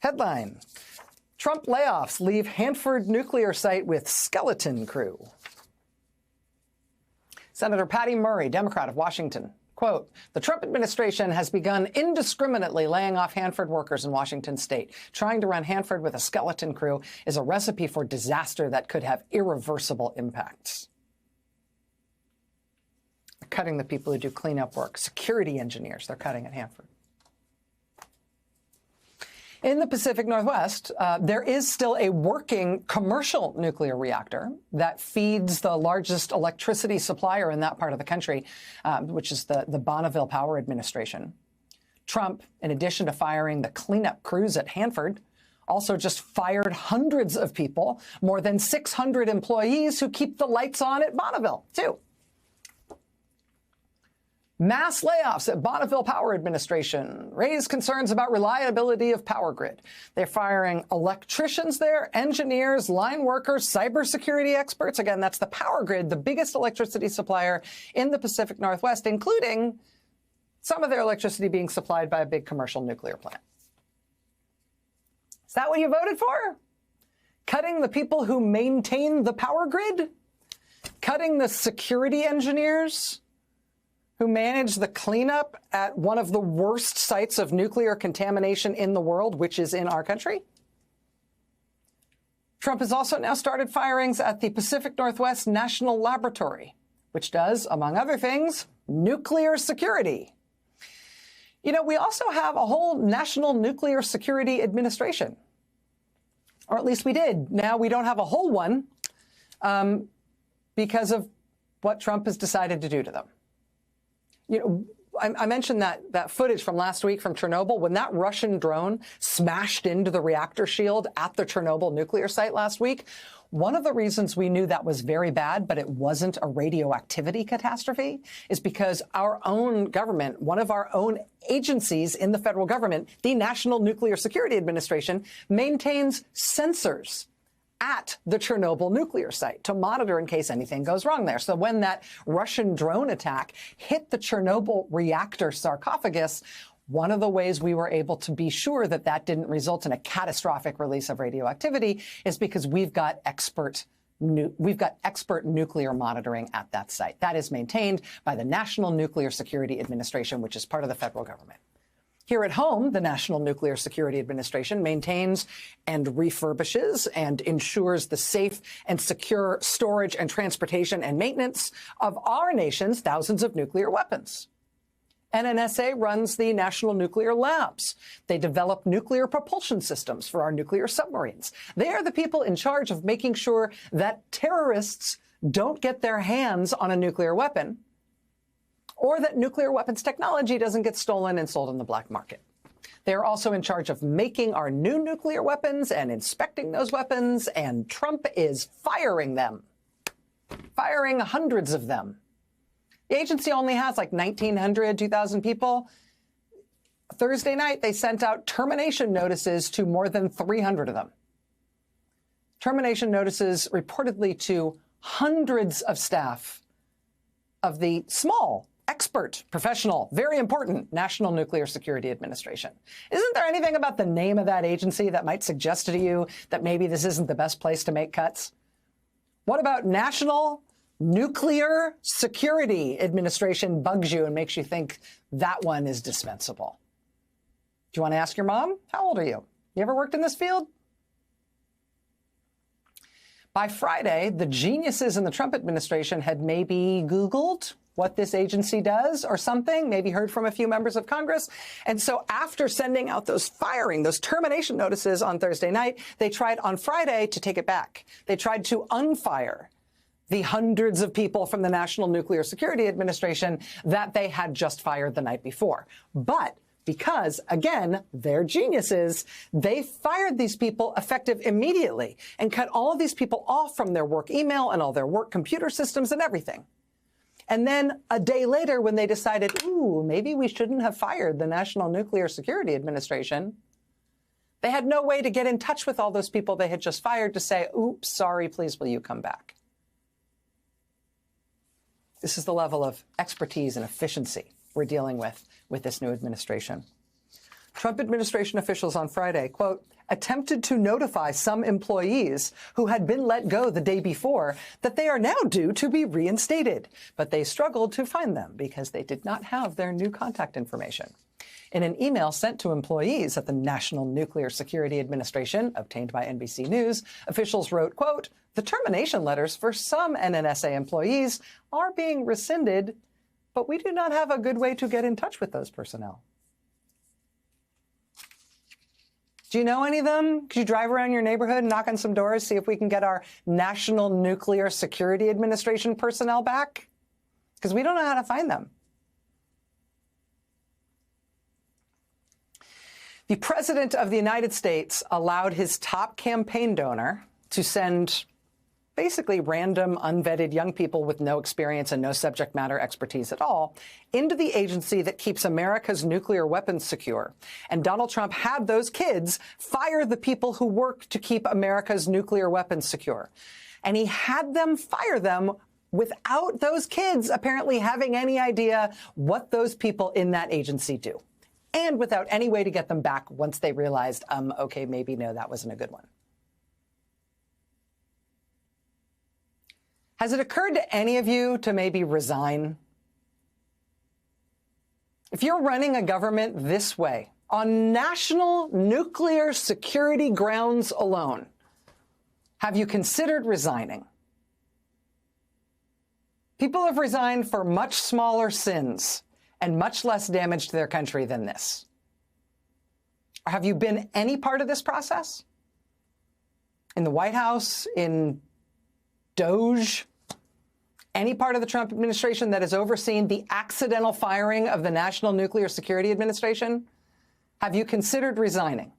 Headline: Trump layoffs leave Hanford nuclear site with skeleton crew. Senator Patty Murray, Democrat of Washington, quote, "The Trump administration has begun indiscriminately laying off Hanford workers in Washington state. Trying to run Hanford with a skeleton crew is a recipe for disaster that could have irreversible impacts." They're cutting the people who do cleanup work, security engineers, they're cutting at Hanford. In the Pacific Northwest, there is still a working commercial nuclear reactor that feeds the largest electricity supplier in that part of the country, which is the Bonneville Power Administration. Trump, in addition to firing the cleanup crews at Hanford, also just fired hundreds of people, more than 600 employees who keep the lights on at Bonneville, too. Mass layoffs at Bonneville Power Administration raise concerns about reliability of power grid. They're firing electricians there, engineers, line workers, cybersecurity experts. Again, that's the power grid, the biggest electricity supplier in the Pacific Northwest, including some of their electricity being supplied by a big commercial nuclear plant. Is that what you voted for? Cutting the people who maintain the power grid? Cutting the security engineers who manage the cleanup at one of the worst sites of nuclear contamination in the world, which is in our country? Trump has also now started firings at the Pacific Northwest National Laboratory, which does, among other things, nuclear security. You know, we also have a whole National Nuclear Security Administration, or at least we did. Now we don't have a whole one because of what Trump has decided to do to them. You know, I mentioned that footage from last week from Chernobyl, when that Russian drone smashed into the reactor shield at the Chernobyl nuclear site last week. One of the reasons we knew that was very bad, but it wasn't a radioactivity catastrophe, is because our own government, one of our own agencies in the federal government, the National Nuclear Security Administration, maintains sensors at the Chernobyl nuclear site to monitor in case anything goes wrong there. So when that Russian drone attack hit the Chernobyl reactor sarcophagus, one of the ways we were able to be sure that that didn't result in a catastrophic release of radioactivity is because we've got expert nuclear monitoring at that site. That is maintained by the National Nuclear Security Administration, which is part of the federal government. Here at home, the National Nuclear Security Administration maintains and refurbishes and ensures the safe and secure storage and transportation and maintenance of our nation's thousands of nuclear weapons. NNSA runs the National Nuclear Labs. They develop nuclear propulsion systems for our nuclear submarines. They are the people in charge of making sure that terrorists don't get their hands on a nuclear weapon, or that nuclear weapons technology doesn't get stolen and sold on the black market. They are also in charge of making our new nuclear weapons and inspecting those weapons, and Trump is firing them, firing hundreds of them. The agency only has like 1,900, 2,000 people. Thursday night, they sent out termination notices to more than 300 of them. Termination notices reportedly to hundreds of staff of the small, expert, professional, very important National Nuclear Security Administration. Isn't there anything about the name of that agency that might suggest to you that maybe this isn't the best place to make cuts? What about National Nuclear Security Administration bugs you and makes you think that one is dispensable? Do you want to ask your mom? How old are you? You ever worked in this field? By Friday, the geniuses in the Trump administration had maybe Googled what this agency does or something, maybe heard from a few members of Congress. And so after sending out those termination notices on Thursday night, they tried on Friday to take it back. They tried to unfire the hundreds of people from the National Nuclear Security Administration that they had just fired the night before. But because, again, they're geniuses, they fired these people effective immediately and cut all of these people off from their work email and all their work computer systems and everything. And then a day later, when they decided, ooh, maybe we shouldn't have fired the National Nuclear Security Administration, they had no way to get in touch with all those people they had just fired to say, oops, sorry, please, will you come back? This is the level of expertise and efficiency we're dealing with this new administration. Trump administration officials on Friday, quote, attempted to notify some employees who had been let go the day before that they are now due to be reinstated, but they struggled to find them because they did not have their new contact information. In an email sent to employees at the National Nuclear Security Administration, obtained by NBC News, officials wrote, quote, the termination letters for some NNSA employees are being rescinded, but we do not have a good way to get in touch with those personnel. Do you know any of them? Could you drive around your neighborhood, knock on some doors, see if we can get our National Nuclear Security Administration personnel back? Because we don't know how to find them. The President of the United States allowed his top campaign donor to send basically random, unvetted young people with no experience and no subject matter expertise at all into the agency that keeps America's nuclear weapons secure. And Donald Trump had those kids fire the people who work to keep America's nuclear weapons secure. And he had them fire them without those kids apparently having any idea what those people in that agency do, and without any way to get them back once they realized, okay, maybe no, that wasn't a good one. Has it occurred to any of you to maybe resign? If you're running a government this way, on national nuclear security grounds alone, have you considered resigning? People have resigned for much smaller sins and much less damage to their country than this. Have you been any part of this process? In the White House, in DOJ, any part of the Trump administration that has overseen the accidental firing of the National Nuclear Security Administration? Have you considered resigning?